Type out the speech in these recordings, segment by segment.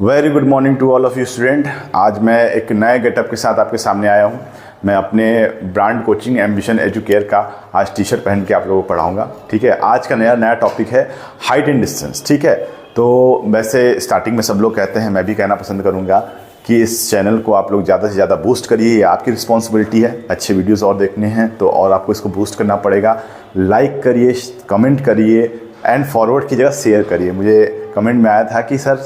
Very good morning to all of you student. आज मैं एक नए गेटअप के साथ आपके सामने आया हूँ। मैं अपने ब्रांड कोचिंग एम्बिशन एजुकेयर का आज टी शर्ट पहन के आप लोगों को पढ़ाऊँगा। ठीक है, आज का नया टॉपिक है हाइट एंड डिस्टेंस। ठीक है, तो वैसे स्टार्टिंग में सब लोग कहते हैं, मैं भी कहना पसंद करूँगा कि इस चैनल को आप लोग ज़्यादा से ज़्यादा बूस्ट करिए। ये आपकी रिस्पॉन्सिबिलिटी है। अच्छे वीडियोस और देखने हैं तो और आपको इसको बूस्ट करना पड़ेगा। लाइक करिए, कमेंट करिए एंड फॉरवर्ड की जगह शेयर करिए। मुझे कमेंट में आया था कि सर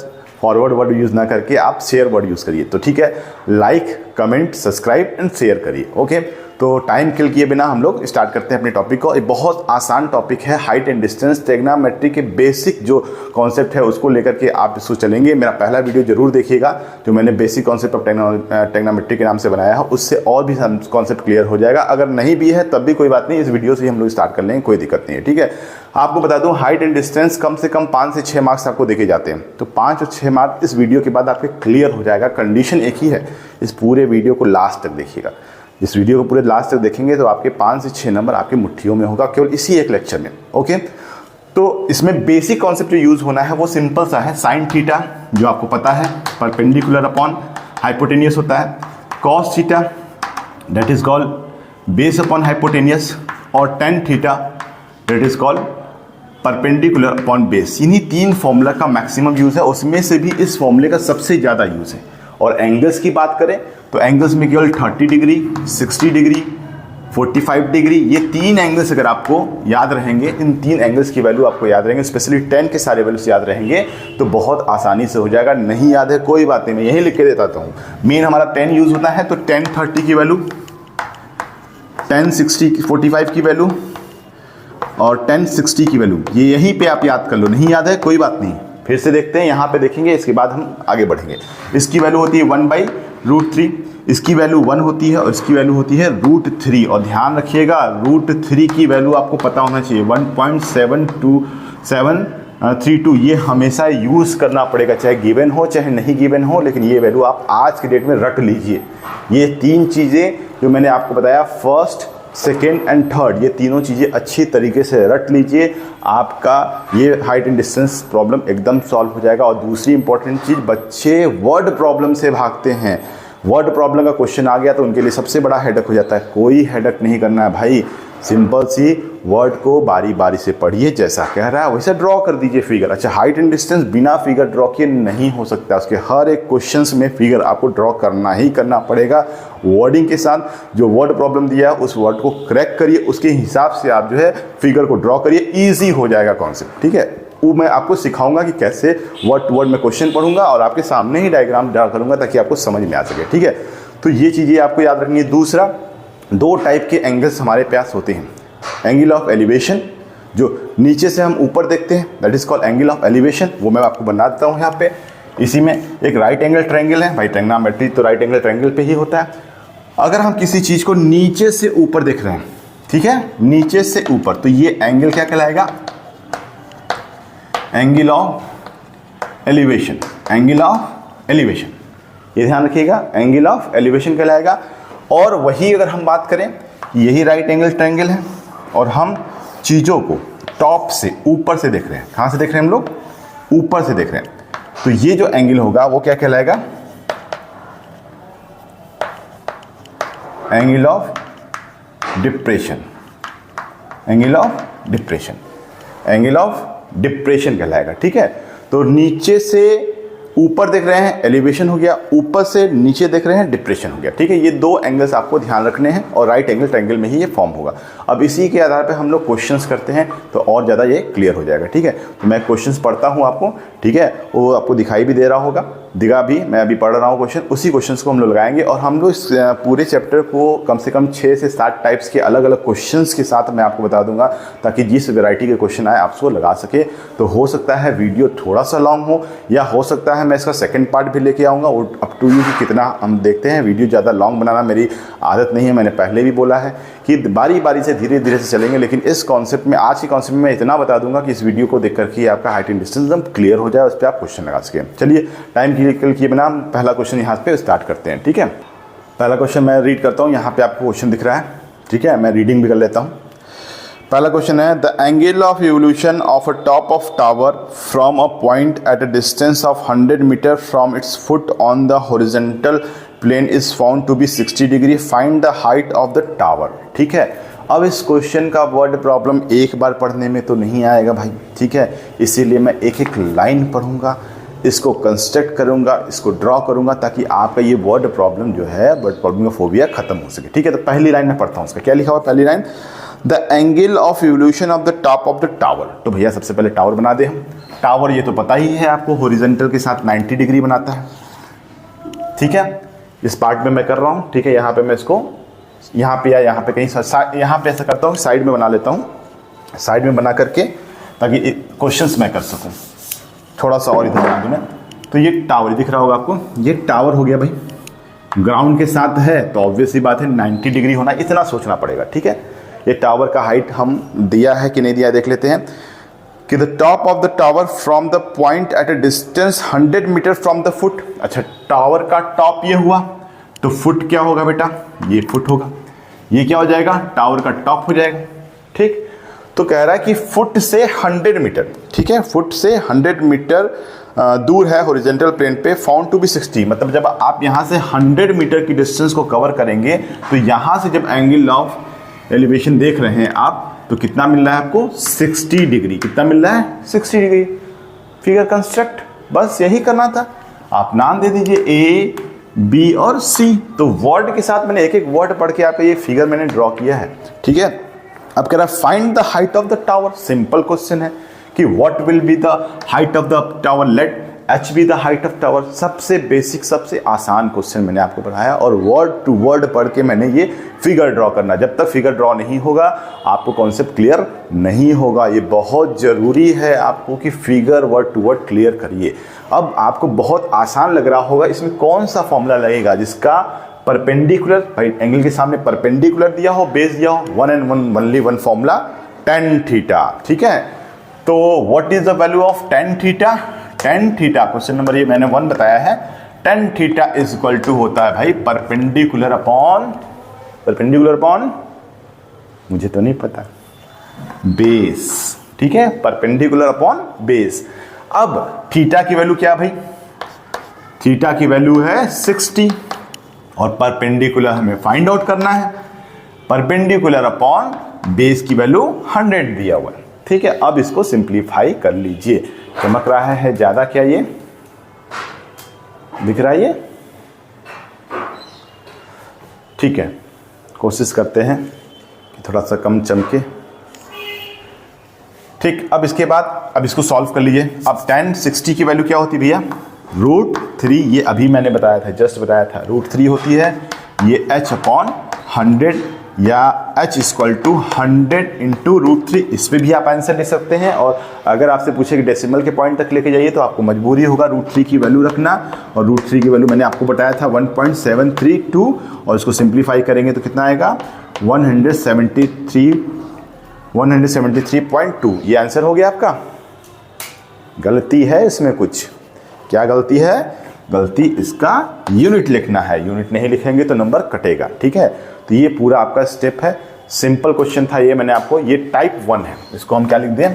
फॉरवर्ड वर्ड यूज़ ना करके आप शेयर वर्ड यूज़ करिए। तो ठीक है, like, comment, subscribe and share करिए। ओके, तो टाइम किल किए बिना हम लोग स्टार्ट करते हैं अपने टॉपिक को। एक बहुत आसान टॉपिक है हाइट एंड डिस्टेंस। ट्रिग्नोमेट्री के बेसिक जो कॉन्सेप्ट है उसको लेकर के आप इसको चलेंगे। मेरा पहला वीडियो जरूर देखिएगा जो मैंने बेसिक कॉन्सेप्ट ऑफ ट्रिग्नोमेट्री के नाम से बनाया है, उससे और भी कॉन्सेप्ट क्लियर हो जाएगा। अगर नहीं भी है तब भी कोई बात नहीं, इस वीडियो से हम लोग स्टार्ट कर लेंगे, कोई दिक्कत नहीं है। ठीक है, आपको बता दूं हाइट एंड डिस्टेंस कम से कम 5 से 6 मार्क्स आपको देखे जाते हैं। तो 5 और 6 मार्क्स इस वीडियो के बाद आपके क्लियर हो जाएगा। कंडीशन एक ही है, इस पूरे वीडियो को लास्ट तक देखिएगा। इस वीडियो को पूरे लास्ट तक देखेंगे तो आपके 5 से 6 नंबर आपके मुट्ठियों में होगा केवल इसी एक लेक्चर में। ओके, तो इसमें बेसिक कॉन्सेप्ट जो यूज होना है वो सिंपल सा है। साइन थीटा जो आपको पता है परपेंडिकुलर अपॉन हाइपोटेनियस होता है। Cos theta that is called base upon hypotenuse, और tan theta that is called perpendicular upon base. इन्हीं 3 फॉर्मूला का मैक्सिमम यूज है, उसमें से भी इस फॉर्मूले का सबसे ज़्यादा यूज है। और एंगल्स की बात करें तो एंगल्स में केवल 30 डिग्री, 60 डिग्री, 45 डिग्री, ये 3 एंगल्स अगर आपको याद रहेंगे, इन 3 एंगल्स की वैल्यू आपको याद रहेंगे, स्पेशली 10 के सारे वैल्यूज याद रहेंगे तो बहुत आसानी से हो जाएगा। नहीं याद है कोई बात नहीं, मैं यही लिख के देता हूँ। मेन हमारा 10 यूज होता है तो 10 30 की वैल्यू, 10 60 45 की वैल्यू और 10 60 की वैल्यू, ये यहीं पे आप याद कर लो। नहीं याद है कोई बात नहीं, फिर से देखते हैं, यहाँ पे देखेंगे, इसके बाद हम आगे बढ़ेंगे। इसकी वैल्यू होती है 1/√3, इसकी वैल्यू 1 होती है और इसकी वैल्यू होती है √3। और ध्यान रखिएगा √3 की वैल्यू आपको पता होना चाहिए 1.72732। ये हमेशा यूज़ करना पड़ेगा, चाहे गिवन हो चाहे नहीं गिवन हो, लेकिन ये वैल्यू आप आज के डेट में रट लीजिए। ये 3 चीज़ें जो मैंने आपको बताया, फर्स्ट, सेकेंड एंड थर्ड, ये तीनों चीज़ें अच्छी तरीके से रट लीजिए, आपका ये हाइट एंड डिस्टेंस प्रॉब्लम एकदम सॉल्व हो जाएगा। और दूसरी इंपॉर्टेंट चीज़, बच्चे वर्ड प्रॉब्लम से भागते हैं। वर्ड प्रॉब्लम का क्वेश्चन आ गया तो उनके लिए सबसे बड़ा हेडक हो जाता है। कोई हेडक नहीं करना है भाई, सिंपल सी वर्ड को बारी बारी से पढ़िए, जैसा कह रहा है वैसे ड्रॉ कर दीजिए फिगर। अच्छा, हाइट एंड डिस्टेंस बिना फिगर ड्रॉ किए नहीं हो सकता, उसके हर एक क्वेश्चंस में फिगर आपको ड्रॉ करना ही करना पड़ेगा। वर्डिंग के साथ जो वर्ड प्रॉब्लम दिया है उस वर्ड को क्रैक करिए, उसके हिसाब से आप जो है फिगर को ड्रॉ करिए, ईजी हो जाएगा कॉन्सेप्ट। ठीक है, वो मैं आपको सिखाऊंगा कि कैसे वर्ड टू वर्ड में क्वेश्चन पढ़ूंगा और आपके सामने ही डायग्राम ड्रा करूंगा ताकि आपको समझ में आ सके। ठीक है, तो ये चीज़ें आपको याद रखनी है। दूसरा, 2 टाइप के एंगल्स हमारे पास होते हैं। एंगल ऑफ एलिवेशन जो नीचे से हम ऊपर देखते हैं, that is called angle of elevation, वो मैं आपको बना देता हूँ यहाँ पे। इसी में एक राइट एंगल ट्रायंगल है भाई, ट्रिग्नोमेट्री तो राइट एंगल ट्रायंगल पे ही होता है। अगर हम किसी चीज़ को नीचे से ऊपर देख रहे हैं, ठीक है, नीचे से ऊपर, तो ये एंगल क्या कहलाएगा? Angle of elevation. Angle of elevation, ये ध्यान रखिएगा, एंगल ऑफ एलिवेशन कहलाएगा। और वही अगर हम बात करें, यही राइट एंगल ट्रायंगल है और हम चीज़ों को टॉप से ऊपर से देख रहे हैं। कहाँ से देख रहे हैं हम लोग? ऊपर से देख रहे हैं, तो ये जो एंगल होगा वो क्या कहलाएगा? Angle of depression. Angle of depression, angle of depression कहलाएगा। ठीक है, तो नीचे से ऊपर देख रहे हैं एलिवेशन हो गया, ऊपर से नीचे देख रहे हैं डिप्रेशन हो गया। ठीक है, ये 2 एंगल्स आपको ध्यान रखने हैं और राइट एंगल ट्रायंगल में ही ये फॉर्म होगा। अब इसी के आधार पे हम लोग क्वेश्चंस करते हैं तो और ज़्यादा ये क्लियर हो जाएगा। ठीक है, तो मैं क्वेश्चंस पढ़ता हूँ आपको, ठीक है, वो आपको दिखाई भी दे रहा होगा, दिखा भी, मैं अभी पढ़ रहा हूँ क्वेश्चन, उसी क्वेश्चंस को हम लोग लगाएंगे। और हम लोग इस पूरे चैप्टर को कम से कम 6 से 7 टाइप्स के अलग अलग क्वेश्चंस के साथ मैं आपको बता दूंगा, ताकि जिस वैरायटी के क्वेश्चन आए आप उसको लगा सके। तो हो सकता है वीडियो थोड़ा सा लॉन्ग हो, या हो सकता है मैं इसका सेकंड पार्ट भी लेके आऊँगा, वो अप टू यू कि कितना हम देखते हैं। वीडियो ज़्यादा लॉन्ग बनाना मेरी आदत नहीं है, मैंने पहले भी बोला है कि बारी बारी से धीरे धीरे से चलेंगे। लेकिन इस कॉन्सेप्ट में, आज के कॉन्सेप्ट में मैं इतना बता दूंगा कि इस वीडियो को देख करके आपका हाइट एंड डिस्टेंस एकदम क्लियर हो जाए, उस पर आप क्वेश्चन लगा सकें। चलिए, टाइम किए बिना पहला क्वेश्चन यहाँ पे स्टार्ट करते हैं। ठीक है, पहला क्वेश्चन मैं रीड करता हूँ, यहाँ पे आपको क्वेश्चन दिख रहा है। ठीक है, मैं रीडिंग भी कर लेता हूँ। पहला क्वेश्चन है the angle of evolution of a top of tower from a point at a distance of 100 metre from its foot on the horizontal plane is found to be 60 degree, find the height of the tower. ठीक है, अब इस question का word problem एक बार पढ़ने में तो नहीं आएगा भाई, ठीक है, इसीलिए मैं एक एक लाइन पढ़ूंगा, इसको कंस्ट्रक्ट करूंगा, इसको ड्रॉ करूंगा, ताकि आपका ये वर्ड प्रॉब्लम जो है, वर्ड प्रॉब्लम का फोबिया खत्म हो सके। ठीक है, तो पहली लाइन में पढ़ता हूँ, उसका क्या लिखा हुआ पहली line, the angle of evolution of the top of the tower. तो भैया सबसे पहले टावर बना दे हम। टावर ये तो पता ही है आपको, हॉरिजॉन्टल के साथ 90 डिग्री बनाता है। ठीक है, इस पार्ट में मैं कर रहा हूँ। ठीक है, यहाँ पे मैं इसको यहाँ पे या यहाँ पे कहीं यहाँ पे ऐसा करता हूँ, साइड में बना लेता हूँ, साइड में बना करके, ताकि क्वेश्चंस मैं कर सकूँ। थोड़ा सा और इधर बना दूँ मैं। तो ये टावर दिख रहा होगा आपको, ये टावर हो गया भाई, ग्राउंड के साथ है तो ऑब्वियस ही बात है 90 डिग्री होना, इतना सोचना पड़ेगा। ठीक है, ये टावर का हाइट हम दिया है कि नहीं दिया देख लेते हैं कि the top of the tower from the point at a distance 100 metre from the foot. अच्छा, टावर का टॉप ये हुआ तो फुट क्या होगा बेटा, ये फुट होगा, ये क्या हो जाएगा, टावर का टॉप हो जाएगा। ठीक, तो कह रहा है कि फुट से 100 मीटर, ठीक है, फुट से 100 मीटर दूर है हॉरिजॉन्टल प्लेन पे, फाउंड टू बी 60। मतलब जब आप यहाँ से 100 मीटर की डिस्टेंस को कवर करेंगे तो यहाँ से जब एंगल ऑफ एलिवेशन देख रहे हैं आप, तो कितना मिल रहा है आपको, 60 डिग्री। कितना मिल रहा है, 60 डिग्री। फिगर कंस्ट्रक्ट, बस यही करना था। आप नाम दे दीजिए ए, बी और सी। तो वर्ड के साथ मैंने एक एक वर्ड पढ़ के आपको ये फिगर मैंने ड्रॉ किया है। ठीक है, अब कह रहा है find the height of the tower. Simple question है कि what will be the height of the tower, let h be the height of tower. सबसे बेसिक, सबसे आसान क्वेश्चन मैंने आपको पढ़ाया, और वर्ड टू वर्ड पढ़ के मैंने ये फिगर ड्रॉ करना। जब तक फिगर ड्रॉ नहीं होगा आपको कॉन्सेप्ट क्लियर नहीं होगा। ये बहुत ज़रूरी है आपको कि figure word to word clear करिए। अब आपको बहुत आसान लग रहा होगा, इसमें कौन सा फॉर्मूला लगेगा जिसका परपेंडिकुलर, भाई एंगल के सामने परपेंडिकुलर दिया हो, बेस दिया हो, one and one only one formula, tan theta. ठीक है, तो what is the value of tan theta? tan theta, question number ये मैंने 1 बताया है, tan theta is equal to होता है भाई परपेंडिकुलर अपॉन, परपेंडिकुलर अपॉन, मुझे तो नहीं पता, बेस। ठीक है, परपेंडिकुलर अपॉन बेस। अब थीटा की वैल्यू क्या भाई, थीटा की वैल्यू है 60 और परपेंडिकुलर हमें फाइंड आउट करना है। परपेंडिकुलर अपॉन बेस की वैल्यू 100 दिया हुआ है। ठीक है, अब इसको सिंप्लीफाई कर लीजिए। चमक रहा है ज्यादा क्या, ये दिख रहा है ये? ठीक है, कोशिश करते हैं कि थोड़ा सा कम चमके। ठीक, अब इसके बाद अब इसको सॉल्व कर लीजिए। अब tan 60 की वैल्यू क्या होती है भैया, √3। ये अभी मैंने बताया था, जस्ट बताया था, √3 होती है। ये h अपॉन 100 या h इक्वल टू 100 इंटू √3, इस पर भी आप आंसर ले सकते हैं। और अगर आपसे पूछे कि डेसिमल के पॉइंट तक लेके जाइए तो आपको मजबूरी होगा √3 की वैल्यू रखना। और √3 की वैल्यू मैंने आपको बताया था 1.732, और इसको सिंप्लीफाई करेंगे तो कितना आएगा, 173.2। ये आंसर हो गया आपका। गलती है इसमें कुछ, क्या गलती है, गलती इसका यूनिट लिखना है, यूनिट नहीं लिखेंगे तो नंबर कटेगा। ठीक है, तो ये पूरा आपका स्टेप है। सिंपल क्वेश्चन था ये, मैंने आपको, ये टाइप 1 है, इसको हम क्या लिख दें,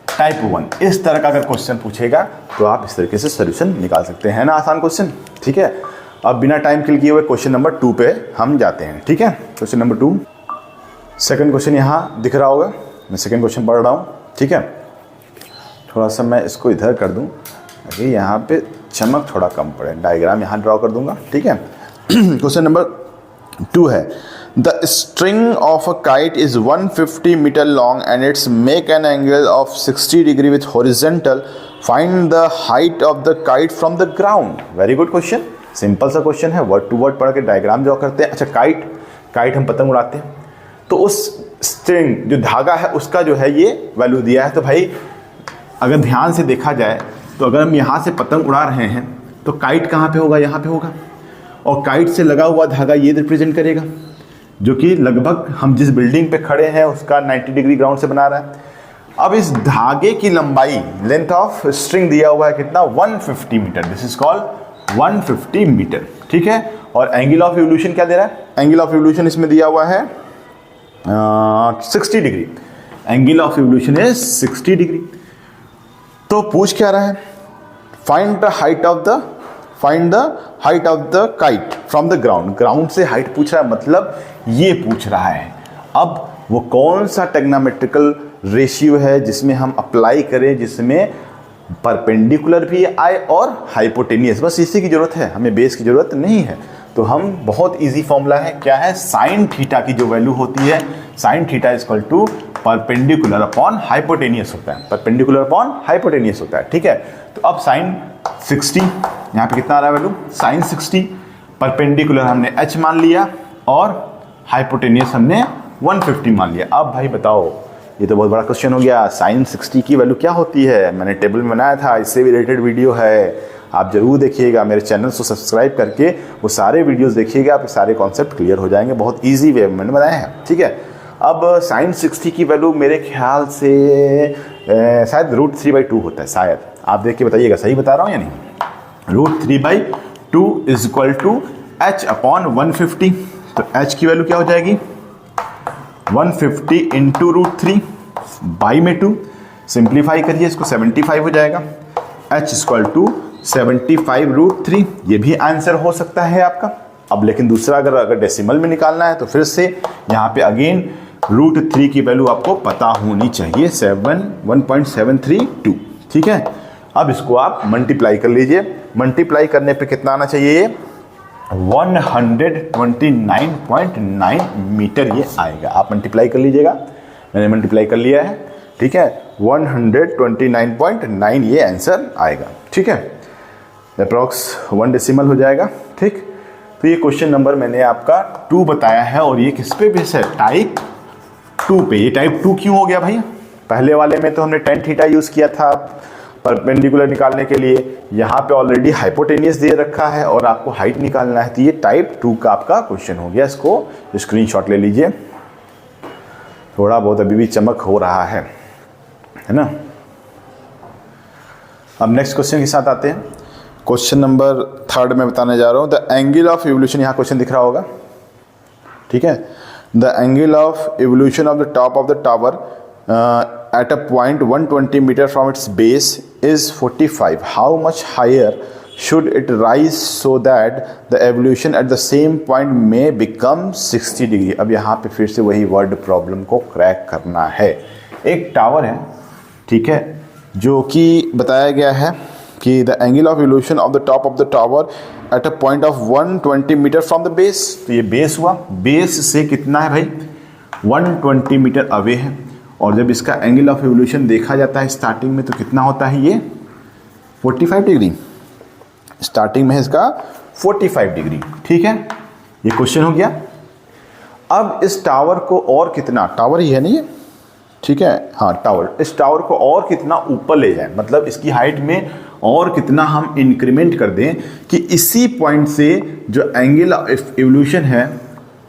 टाइप 1। इस तरह का अगर क्वेश्चन पूछेगा तो आप इस तरीके से सोल्यूशन निकाल सकते हैं ना, आसान क्वेश्चन। ठीक है, अब बिना टाइम किल किए हुए क्वेश्चन नंबर 2 पे हम जाते हैं। ठीक है, क्वेश्चन नंबर 2, सेकंड क्वेश्चन यहाँ दिख रहा होगा, मैं सेकंड क्वेश्चन पढ़ रहा हूँ। ठीक है, थोड़ा सा मैं इसको इधर कर दूँ, अभी यहाँ पे चमक थोड़ा कम पड़े, डायग्राम यहाँ ड्रॉ कर दूंगा। ठीक है, क्वेश्चन नंबर 2 है, the string of a kite is 150 metre long and its make an angle of 60 degree with horizontal, find the height of the kite from the ground. Very good question, simple सा question है, word to word पढ़ के diagram draw करते हैं। अच्छा, kite हम पतंग उड़ाते हैं, तो उस स्ट्रिंग जो धागा है उसका जो है ये वैल्यू दिया है। तो भाई अगर ध्यान से देखा जाए तो अगर हम यहाँ से पतंग उड़ा रहे हैं तो काइट कहाँ पे होगा, यहाँ पे होगा, और काइट से लगा हुआ धागा ये रिप्रेजेंट करेगा, जो कि लगभग हम जिस बिल्डिंग पे खड़े हैं उसका 90 डिग्री ग्राउंड से बना रहा है। अब इस धागे की लंबाई, लेंथ ऑफ स्ट्रिंग दिया हुआ है कितना, 150 metre, this is called 150 metre. ठीक है, और एंगल ऑफ इवोल्यूशन क्या दे रहा है, एंगल ऑफ इवोल्यूशन इसमें दिया हुआ है 60 degree. Angle of evolution is 60 degree. तो पूछ क्या रहा है, find the height of the kite from the ground. Ground से हाइट पूछ रहा है, मतलब ये पूछ रहा है। अब वो कौन सा टेग्नोमेट्रिकल रेशियो है जिसमें हम अप्लाई करें, जिसमें परपेंडिकुलर भी आए और हाइपोटेनियस, बस इसी की जरूरत है, हमें बेस की जरूरत नहीं है। तो हम बहुत इजी फॉर्मूला है, क्या है, साइन थीटा की जो वैल्यू होती है, sine theta is equal to perpendicular upon hypotenuse होता है, परपेंडिकुलर अपॉन हाइपोटेनियस होता है, ठीक है। तो अब साइन 60, यहाँ पे कितना आ रहा है वैल्यू, साइन 60, परपेंडिकुलर हमने h मान लिया और हाइपोटेनियस हमने 150 मान लिया। अब भाई बताओ, ये तो बहुत बड़ा क्वेश्चन हो गया, साइन 60 की वैल्यू क्या होती है, मैंने टेबल में बनाया था, इससे भी रिलेटेड वीडियो है, आप जरूर देखिएगा, मेरे चैनल को सब्सक्राइब करके वो सारे वीडियोस देखिएगा, आपके सारे कॉन्सेप्ट क्लियर हो जाएंगे, बहुत इजी वे में मैंने बनाया है, ठीक है। अब साइन 60 की वैल्यू मेरे ख्याल से शायद √3/2 होता है, शायद, आप देख के बताइएगा सही बता रहा हूँ या नहीं। √3/2 is equal to h upon 150। तो h की वैल्यू क्या हो जाएगी, 150 इंटू √3 बाई में 2, सिंप्लीफाई करिए इसको, 75 हो जाएगा। h इक्वल टू 75 √3, ये भी आंसर हो सकता है आपका। अब लेकिन दूसरा अगर डेसिमल में निकालना है तो फिर से यहाँ पे अगेन √3 की वैल्यू आपको पता होनी चाहिए, 1.732, ठीक है। अब इसको आप मल्टीप्लाई कर लीजिए, मल्टीप्लाई करने पे कितना आना चाहिए, 129.9 मीटर ये आएगा। आप मल्टीप्लाई कर लीजिएगा, मैंने मल्टीप्लाई कर लिया है, ठीक है, 129.9 ये आंसर आएगा, ठीक है, अप्रॉक्स 1 डेसिमल हो जाएगा, ठीक। तो ये क्वेश्चन नंबर मैंने आपका 2 बताया है, और ये किस पे बेस है, टाइप 2 पे। ये टाइप 2 क्यों हो गया भाई, पहले वाले में तो हमने tan थीटा यूज़ किया था परपेंडिकुलर निकालने के लिए, यहाँ पे ऑलरेडी हाइपोटेनियस दे रखा है और आपको हाइट निकालना है, तो ये टाइप 2 का आपका क्वेश्चन हो गया। इसको स्क्रीनशॉट ले लीजिए, थोड़ा बहुत अभी भी चमक हो रहा है ना। अब नेक्स्ट क्वेश्चन के साथ आते हैं, क्वेश्चन नंबर 3 में बताने जा रहा हूँ। द एंगल ऑफ इवोल्यूशन, यहाँ क्वेश्चन दिख रहा होगा, ठीक है। The angle of evolution of the top of the tower at a point 120 meter from its base is 45. How much higher should it rise so that the evolution at the same point may become 60 degree? अब यहाँ पे फिर से वही word problem को crack करना है। एक टावर है, ठीक है, जो कि बताया गया है कि the angle of evolution of the top of the tower at a point of 120 metre from the base. तो ये बेस हुआ, बेस से कितना है भाई, 120 मीटर अवे है, और जब इसका एंगल ऑफ इवोल्यूशन देखा जाता है स्टार्टिंग में तो कितना होता है, ये 45 डिग्री, स्टार्टिंग में है इसका 45 डिग्री, ठीक है। ये क्वेश्चन हो गया। अब इस टावर को और कितना, टावर ही है नहीं ये, ठीक है, हाँ टावर, इस टावर को और कितना ऊपर ले जाए, मतलब इसकी हाइट में और कितना हम इंक्रीमेंट कर दें कि इसी पॉइंट से जो एंगल ऑफ इवोल्यूशन है,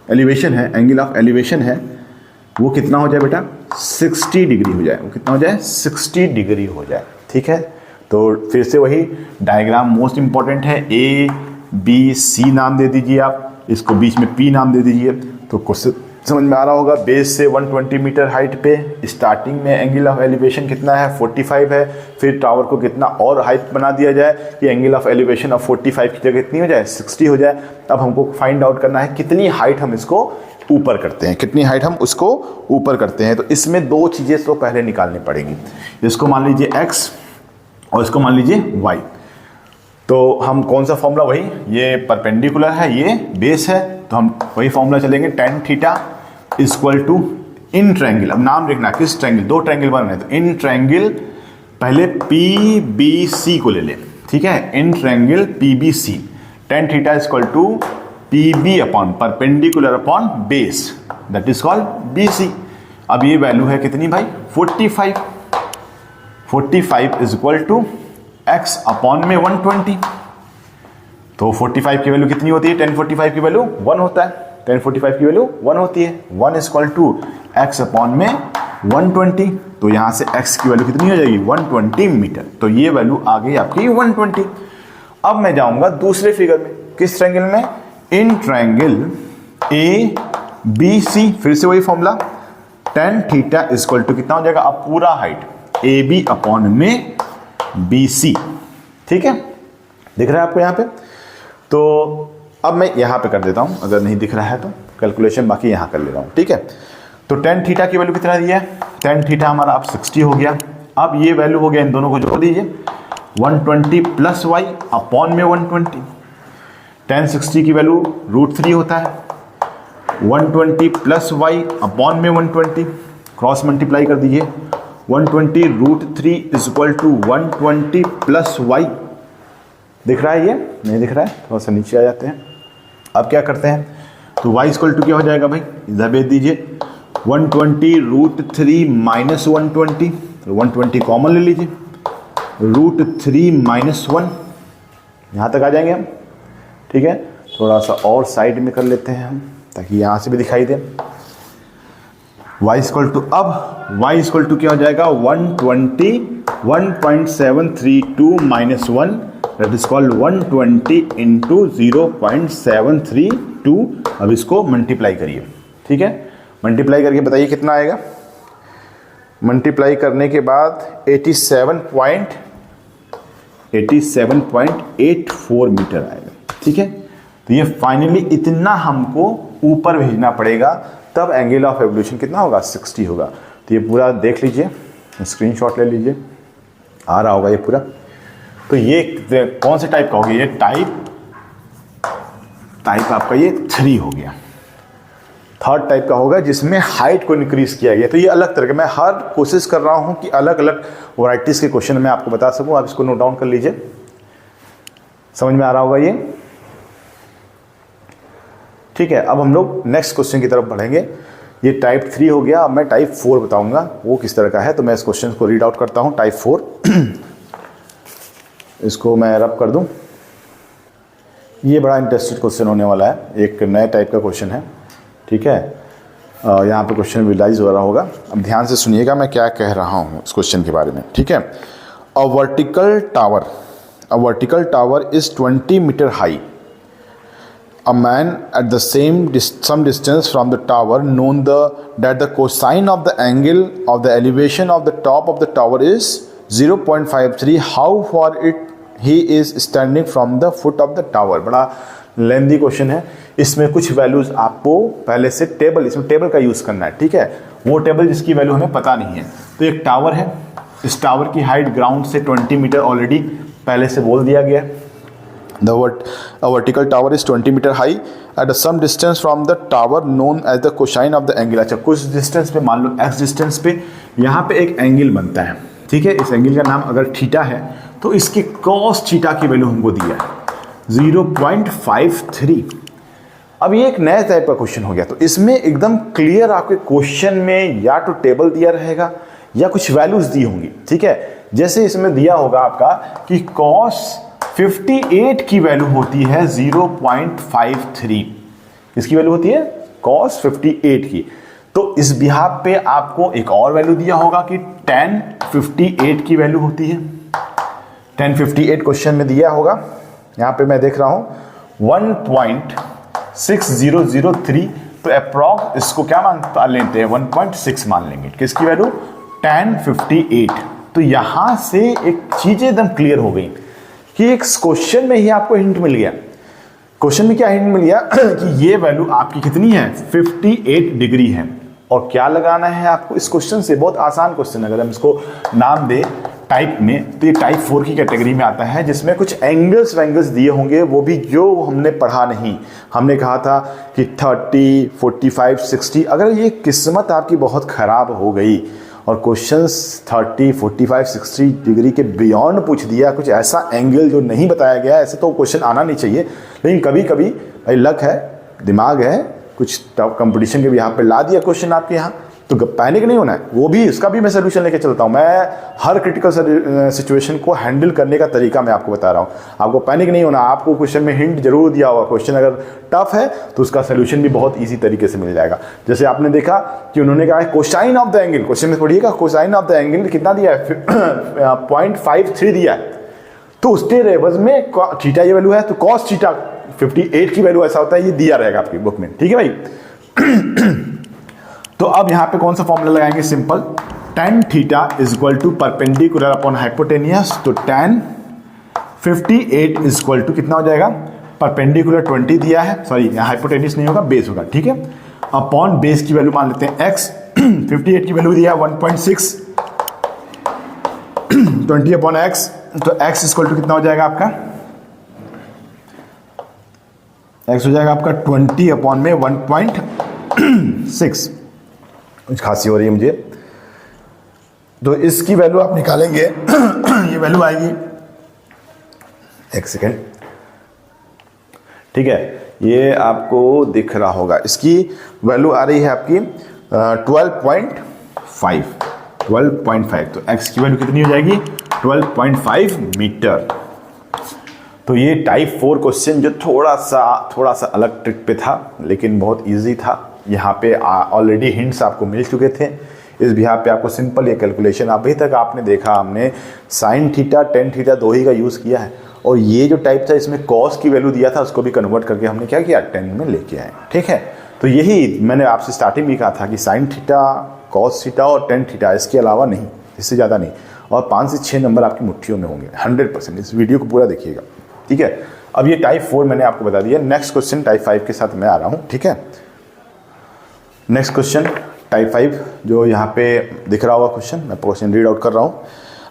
एलिवेशन है, एंगल ऑफ एलिवेशन है, वो कितना हो जाए बेटा, 60 डिग्री हो जाए, वो कितना हो जाए, 60 डिग्री हो जाए, ठीक है। तो फिर से वही डायग्राम मोस्ट इंपॉर्टेंट है, ABC नाम दे दीजिए आप, इसको बीच में P नाम दे दीजिए, तो क्वेश्चन समझ में आ रहा होगा। बेस से 120 मीटर हाइट पे स्टार्टिंग में एंगल ऑफ एलिवेशन कितना है, 45 है, फिर टावर को कितना और हाइट बना दिया जाए कि एंगल ऑफ एलिवेशन ऑफ 45 की जगह कितनी हो जाए, 60 हो जाए। अब हमको फाइंड आउट करना है कितनी हाइट हम इसको ऊपर करते हैं, कितनी हाइट हम उसको ऊपर करते हैं। तो इसमें दो चीज़ें तो पहले निकालनी पड़ेगी, इसको मान लीजिए x और इसको मान लीजिए y। तो हम कौन सा फॉर्मूला, वही, ये परपेंडिकुलर है, ये बेस है, तो हम वही फॉर्मूला चलेंगे, tan theta equal to in triangle. अब नाम लिखना किस ट्रायंगल, दो ट्रायंगल बन रहे हैं, तो इन ट्रायंगल पहले PBC को ले लें, ठीक है, in triangle PBC, tan theta equal to PB upon perpendicular upon base, that is called BC। अब ये वैल्यू है कितनी भाई, 45 is equal to x upon में 120। तो 45 की वैल्यू कितनी होती है, tan 45 की वैल्यू 1 होता है, tan 45 की वैल्यू 1 होती है, 1 is equal to x upon में 120। तो यहाँ से x की वैल्यू कितनी हो जाएगी, 120 मीटर। तो ये वैल्यू आ गई आपकी 120। अब मैं जाऊंगा दूसरे फिगर में, किस ट्रायंगल में, इन ट्रायंगल बी सी, फिर से वही formula, tan theta equal to कितना हो जाएगा, अब पूरा हाइट ए बी अपॉन में बी सी। ठीक है, दिख रहा है आपको यहाँ पे। तो अब मैं यहाँ पे कर देता हूँ, अगर नहीं दिख रहा है तो कैलकुलेशन बाकी यहाँ कर ले रहा हूँ। ठीक है, तो टेन थीटा की वैल्यू कितना दिया है, टेन थीटा हमारा अब 60 हो गया। अब ये वैल्यू हो गया, इन दोनों को जोड़ दीजिए, 120 प्लस वाई अपॉन में 120। टेन 60 की वैल्यू √3 होता है, 120 प्लस वाई अपॉन में 120, क्रॉस मल्टीप्लाई कर दीजिए, 120 √3 इक्वल टू 120 प्लस वाई। दिख रहा है, ये नहीं दिख रहा है, थोड़ा सा नीचे आ जाते हैं। अब क्या करते हैं, तो y इक्वल टू क्या हो जाएगा भाई, इधर भेज दीजिए, 120 √3 माइनस 120, तो 120 कॉमन ले लीजिए, √3 माइनस 1, यहाँ तक आ जाएंगे हम। ठीक है, थोड़ा सा और साइड में कर लेते हैं हम, ताकि यहाँ से भी दिखाई दे। y इक्वल टू, अब y इक्वल टू क्या हो जाएगा, 120 1.732 minus 1, that is called 120 into 0.732। अब इसको मल्टीप्लाई करिए। ठीक है, मल्टीप्लाई करके बताइए कितना आएगा। मल्टीप्लाई करने के बाद 87.84 मीटर आएगा। ठीक है, तो ये फाइनली इतना हमको ऊपर भेजना पड़ेगा, तब एंगल ऑफ एवोल्यूशन कितना होगा, 60 होगा। तो ये पूरा देख लीजिए, स्क्रीनशॉट ले लीजिए, आ रहा होगा ये पूरा। तो ये कौन से टाइप का हो गया, ये टाइप आपका ये 3 हो गया, थर्ड टाइप का होगा, जिसमें हाइट को इंक्रीज किया गया। तो ये अलग तरह के, मैं हर कोशिश कर रहा हूं कि अलग अलग वैरायटीज के क्वेश्चन मैं आपको बता सकूं। आप इसको नोट डाउन कर लीजिए, समझ में आ रहा होगा ये। ठीक है, अब हम लोग नेक्स्ट क्वेश्चन की तरफ बढ़ेंगे। ये टाइप 3 हो गया, अब मैं टाइप 4 बताऊंगा वो किस तरह का है। तो मैं इस क्वेश्चन को रीड आउट करता हूं, टाइप 4। इसको मैं रब कर दूं। ये बड़ा इंटरेस्टेड क्वेश्चन होने वाला है, एक नए टाइप का क्वेश्चन है। ठीक है, यहाँ पे क्वेश्चन विजुलाइज हो रहा होगा। अब ध्यान से सुनिएगा मैं क्या कह रहा हूँ इस क्वेश्चन के बारे में। ठीक है, a vertical tower is 20 metre high. A man at the some distance from the tower known that the cosine of the angle of the elevation of the top of the tower is 0.53. How far he is standing from the foot of the tower? बड़ा lengthy question है। इसमें कुछ values आपको पहले से इसमें table का use करना है। ठीक है, वो टेबल जिसकी वैल्यू हमें पता नहीं है। तो एक टावर है, इस टावर की हाइट ग्राउंड से 20 मीटर ऑलरेडी पहले से बोल दिया गया। A vertical tower is 20 meter high at some distance from the tower known as the cosine of the angle. अच्छा, कुछ डिस्टेंस पे, मान लो x डिस्टेंस पे यहाँ पे एक एंगल बनता है। ठीक है, इस एंगल का नाम अगर थीटा है, तो इसके cos थीटा की वैल्यू हमको दिया है 0.53। अब ये एक नया टाइप का क्वेश्चन हो गया। तो इसमें एकदम क्लियर आपके क्वेश्चन में या तो टेबल दिया रहेगा या कुछ वैल्यूज दी होंगी। ठीक है, जैसे इसमें दिया होगा आपका कि cos 58 की वैल्यू होती है 0.53। किसकी वैल्यू होती है, cos 58 की। तो इस बिहाफ पे आपको एक और वैल्यू दिया होगा कि tan 58 की वैल्यू होती है। tan 58 क्वेश्चन में दिया होगा, यहाँ पे मैं देख रहा हूं 1.6003। तो अप्रॉक्स इसको क्या मान लेते हैं, 1.6 मान लेंगे। किसकी वैल्यू, tan 58। तो यहां से एक चीज एकदम क्लियर हो गई कि एक क्वेश्चन में ही आपको हिंट मिल गया। क्वेश्चन में क्या हिंट मिल गया कि ये वैल्यू आपकी कितनी है, 58 डिग्री है। और क्या लगाना है आपको इस क्वेश्चन से, बहुत आसान क्वेश्चन। अगर हम इसको नाम दे टाइप में, तो ये टाइप 4 की कैटेगरी में आता है, जिसमें कुछ एंगल्स दिए होंगे, वो भी जो हमने पढ़ा नहीं। हमने कहा था कि 30, 45, 60। अगर ये किस्मत आपकी बहुत खराब हो गई और क्वेश्चंस 30, 45, 60 डिग्री के बियॉन्ड पूछ दिया, कुछ ऐसा एंगल जो नहीं बताया गया, ऐसे तो क्वेश्चन आना नहीं चाहिए। लेकिन कभी कभी भाई लक है, दिमाग है, कुछ कंपटीशन के भी यहाँ पे ला दिया क्वेश्चन आपके यहाँ, तो पैनिक नहीं होना है। वो भी, इसका भी मैं सोल्यूशन लेके चलता हूँ। मैं हर क्रिटिकल सिचुएशन को हैंडल करने का तरीका मैं आपको बता रहा हूँ। आपको पैनिक नहीं होना। आपको क्वेश्चन में हिंट जरूर दिया होगा, क्वेश्चन अगर टफ है तो उसका सोल्यूशन भी बहुत ईजी तरीके से मिल जाएगा। जैसे आपने देखा कि उन्होंने कहा है cosine of the angle, question में पढ़िएगा, कोसाइन ऑफ द एंगल कितना दिया है, 0.53 दिया है। तो उसके रेवज में थीटा ये वैल्यू है, तो कॉस थीटा 58 की वैल्यू ऐसा होता है, ये दिया रहेगा आपकी बुक में। ठीक है भाई, तो अब यहाँ पे कौन सा फॉर्मूला लगाएंगे? Simple, tan theta is equal to perpendicular upon hypotenuse. तो tan 58 इज इक्वल टू कितना हो जाएगा? परपेंडिकुलर 20 दिया है, सॉरी यहाँ हाइपोटेनियस नहीं होगा, बेस होगा, ठीक है। अपॉन बेस की वैल्यू मान लेते हैं x, 58 की वैल्यू दिया 1.6, 20 अपॉन x, तो x इक्वल टू कितना हो जाएगा आपका? x हो जाएगा आपका 20 अपॉन में 1.6। कुछ खांसी हो रही है मुझे, तो इसकी वैल्यू आप निकालेंगे ये वैल्यू आएगी, एक सेकेंड, ठीक है, ये आपको दिख रहा होगा, इसकी वैल्यू आ रही है आपकी 12.5। तो x की वैल्यू कितनी हो जाएगी? 12.5 मीटर। तो ये टाइप 4 क्वेश्चन जो थोड़ा सा अलग ट्रिक पे था, लेकिन बहुत इजी था। यहाँ पे ऑलरेडी हिंट्स आपको मिल चुके थे। इस बिहार पे आपको सिंपल ये कैलकुलेशन अभी तक आपने देखा, हमने साइन थीटा टेन थीटा दो ही का यूज़ किया है, और ये जो टाइप था इसमें कॉस की वैल्यू दिया था, उसको भी कन्वर्ट करके हमने क्या किया? टेन में लेके आए, ठीक है। तो यही मैंने आपसे स्टार्टिंग भी कहा था कि साइन थीटा, कॉस थीटा और टेन थीटा, इसके अलावा नहीं, इससे ज़्यादा नहीं, और 5 से 6 नंबर आपकी मुट्ठियों में होंगे 100%। इस वीडियो को पूरा देखिएगा, ठीक है। अब ये टाइप 4 मैंने आपको बता दिया। नेक्स्ट क्वेश्चन टाइप 5 के साथ मैं आ रहा हूँ, ठीक है। नेक्स्ट क्वेश्चन टाइप 5 जो यहाँ पे दिख रहा होगा क्वेश्चन, मैं क्वेश्चन रीड आउट कर रहा हूँ।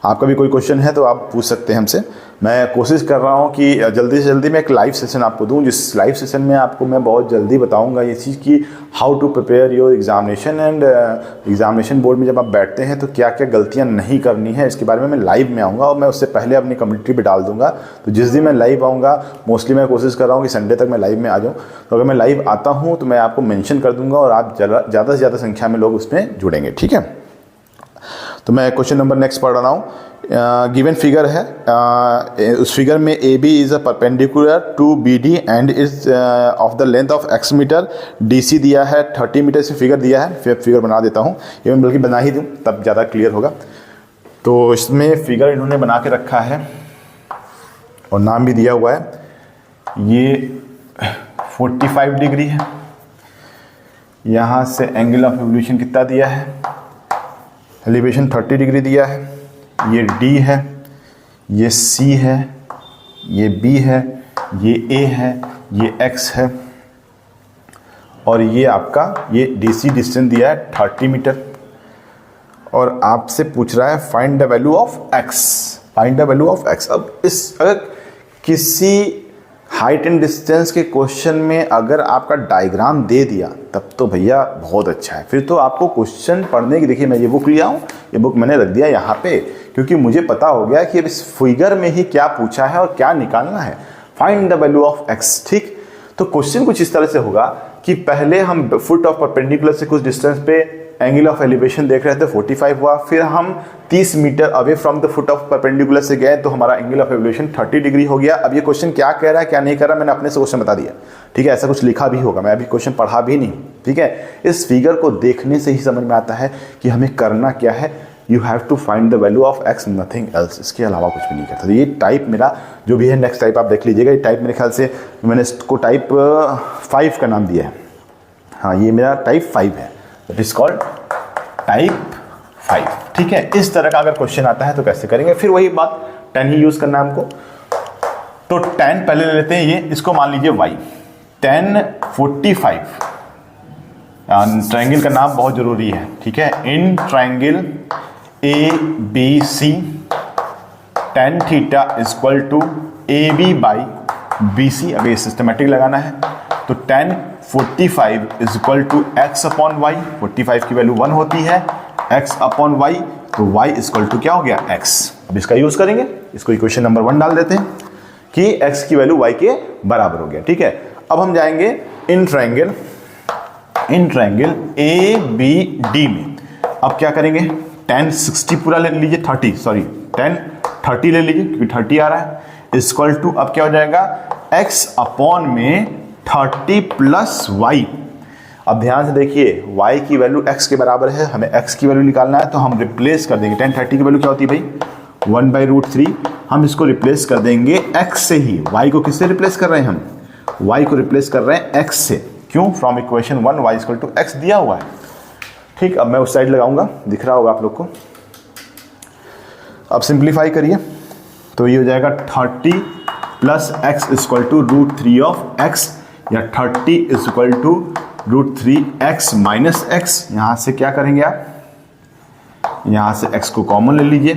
आपका भी कोई क्वेश्चन है तो आप पूछ सकते हैं हमसे। मैं कोशिश कर रहा हूँ कि जल्दी से जल्दी मैं एक लाइव सेशन आपको दूँ, जिस लाइव सेशन में आपको मैं बहुत जल्दी बताऊँगा ये चीज़ कि how to prepare your examination, and examination board में जब आप बैठते हैं तो क्या क्या गलतियाँ नहीं करनी है, इसके बारे में मैं लाइव में आऊँगा, और मैं उससे पहले अपनी कम्युनिटी पर डाल दूँगा। तो जिस दिन मैं लाइव आऊँगा, मोस्टली मैं कोशिश कर रहा हूँ कि संडे तक मैं लाइव में आ जाऊँ, तो अगर मैं लाइव आता हूँ तो मैं आपको मेंशन कर दूँगा और आप ज़्यादा से ज़्यादा संख्या में लोग उसमें जुड़ेंगे, ठीक है। तो मैं क्वेश्चन नंबर नेक्स्ट पढ़ रहा हूँ। गिवन फिगर है, उस फिगर में A B is a perpendicular to B D and is of the length of x metre, D C दिया है 30 मीटर से फिगर दिया है। फिर फिगर बना देता हूँ, ये मैं बल्कि बना ही दूँ तब ज़्यादा क्लियर होगा। तो इसमें फिगर इन्होंने बना के रखा है और नाम भी दिया हुआ है, ये 45 डिग्री है। यहाँ से एंगल ऑफ एवोल्यूशन कितना दिया है? एलिवेशन 30 डिग्री दिया है। ये D है, ये C है, ये B है, ये A है, ये X है, और ये आपका ये DC डिस्टेंस दिया है 30 मीटर। और आपसे पूछ रहा है find the value of X, find the value of X। अब इस अगर किसी हाइट एंड डिस्टेंस के क्वेश्चन में अगर आपका डायग्राम दे दिया तब तो भैया बहुत अच्छा है। फिर तो आपको क्वेश्चन पढ़ने की, देखिए मैं ये बुक लिया हूँ, ये बुक मैंने रख दिया यहाँ पे, क्योंकि मुझे पता हो गया कि अब इस फिगर में ही क्या पूछा है और क्या निकालना है। Find the value of x, ठीक। तो क्वेश्चन कुछ इस तरह से होगा कि पहले हम फुट ऑफ परपेंडिकुलर से कुछ डिस्टेंस पे एंगल ऑफ एलिवेशन देख रहे थे, 45 हुआ। फिर हम 30 metre away from the foot of perpendicular से गए तो हमारा एंगल ऑफ एलिवेशन 30 डिग्री हो गया। अब ये क्वेश्चन क्या कह रहा है क्या नहीं कह रहा मैंने अपने से क्वेश्चन बता दिया, ठीक है। ऐसा कुछ लिखा भी होगा, मैं अभी क्वेश्चन पढ़ा भी नहीं, ठीक है। इस फिगर को देखने से ही समझ में आता है कि हमें करना क्या है। You have to find the value of x, nothing else, इसके अलावा कुछ भी नहीं करता। तो ये टाइप मेरा जो भी है, नेक्स्ट टाइप आप देख लीजिएगा। ये टाइप मेरे ख्याल से मैंने इसको टाइप 5 का नाम दिया है। हाँ, ये मेरा टाइप 5 है, इट इज कॉल्ड टाइप 5, ठीक है। इस तरह का अगर क्वेश्चन आता है तो कैसे करेंगे? फिर वही बात, tan ही यूज करना है हमको। तो tan पहले ले लेते हैं, ये इसको मान लीजिए y, tan 45। ट्रायंगल का नाम बहुत जरूरी है, ठीक है। In triangle ABC tan theta equal to AB by BC। अब ये सिस्टमेटिक लगाना है, तो tan 45 is equal to x upon y. 45 की वैल्यू 1 होती है, x अपॉन वाई, तो y इक्वल टू क्या हो गया? x। अब इसका यूज करेंगे, इसको इक्वेशन नंबर 1 डाल देते हैं कि x की वैल्यू y के बराबर हो गया, ठीक है। अब हम जाएंगे इन ट्रायंगल ABD में। अब क्या करेंगे? tan 60 पूरा ले लीजिए, 30 सॉरी tan 30 ले लीजिए क्योंकि 30 आ रहा है, इक्वल टू अब क्या हो जाएगा? x अपॉन में 30 प्लस वाई। अब ध्यान से देखिए, y की वैल्यू x के बराबर है, हमें x की वैल्यू निकालना है, तो हम रिप्लेस कर देंगे। tan 30 की वैल्यू क्या होती है भाई? 1/√3। हम इसको रिप्लेस कर देंगे x से ही। y को किससे रिप्लेस कर रहे हैं हम? y को रिप्लेस कर रहे हैं x से, क्यों? From equation 1 y equal to x दिया हुआ है। ठीक, अब मैं उस साइड लगाऊंगा, दिख रहा होगा आप लोग को। अब सिंप्लीफाई करिए तो ये हो जाएगा 30 plus x equal to √3 of x, या 30 equal to √3x minus x. यहाँ से क्या करेंगे आप, यहाँ से x को कॉमन ले लीजिए,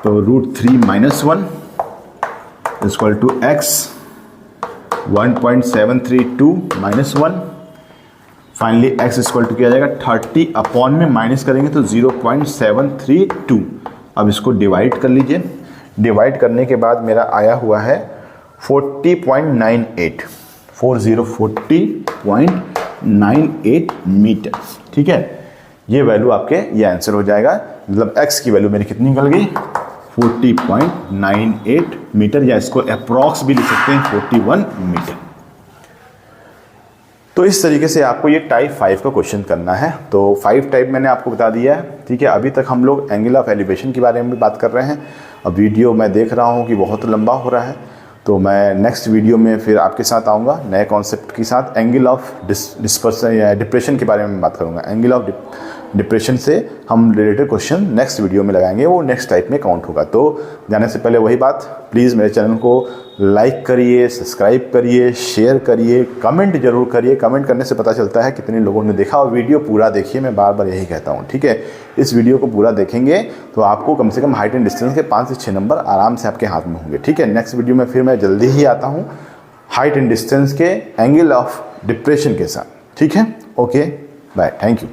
तो √3 minus 1 equal to x 1.732 minus 1। Finally x equal to क्या जाएगा 30 अपॉन में माइनस करेंगे तो 0.732। अब इसको डिवाइड कर लीजिए, डिवाइड करने के बाद मेरा आया हुआ है 40.98 40.98 मीटर। ठीक है, ये वैल्यू आपके ये आंसर हो जाएगा। मतलब x की वैल्यू मेरी कितनी निकल गई 40.98 मीटर, या इसको अप्रॉक्स भी लिख सकते हैं 41 मीटर। तो इस तरीके से आपको ये टाइप 5 का क्वेश्चन करना है। तो 5 टाइप मैंने आपको बता दिया है। ठीक है, अभी तक हम लोग एंगल ऑफ एलिवेशन के बारे में भी बात कर रहे हैं। अब वीडियो मैं देख रहा हूँ कि बहुत लंबा हो रहा है, तो मैं नेक्स्ट वीडियो में फिर आपके साथ आऊँगा नए कॉन्सेप्ट के साथ। एंगल ऑफ डिस्पर्सन या डिप्रेशन के बारे में बात करूँगा। एंगल ऑफ डिप्रेशन से हम रिलेटेड क्वेश्चन नेक्स्ट वीडियो में लगाएंगे, वो नेक्स्ट टाइप में काउंट होगा। तो जाने से पहले वही बात, प्लीज़ मेरे चैनल को लाइक करिए, सब्सक्राइब करिए, शेयर करिए, कमेंट जरूर करिए। कमेंट करने से पता चलता है कितने लोगों ने देखा। और वीडियो पूरा देखिए, मैं बार बार यही कहता हूँ। ठीक है, इस वीडियो को पूरा देखेंगे तो आपको कम से कम हाइट एंड डिस्टेंस के 5 से 6 नंबर आराम से आपके हाथ में होंगे। ठीक है, नेक्स्ट वीडियो में फिर मैं जल्दी ही आता हूँ हाइट एंड डिस्टेंस के एंगल ऑफ डिप्रेशन के साथ। ठीक है, ओके बाय, थैंक यू।